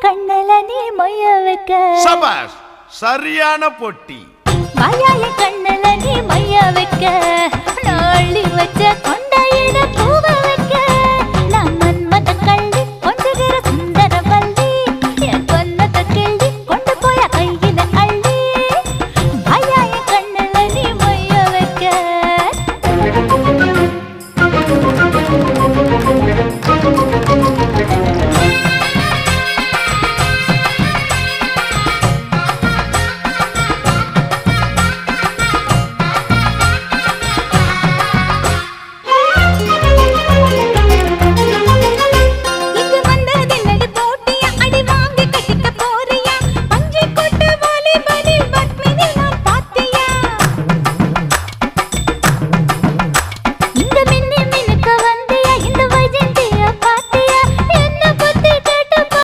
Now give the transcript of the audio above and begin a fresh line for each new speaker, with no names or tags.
கண்ணல நீ மொய்ய வைக்க
சபாஷ் சரியான பொட்டி
மாயாய கண்ணல நீ மைய வைக்க நாளி வச்ச கொண்டையிட பூவ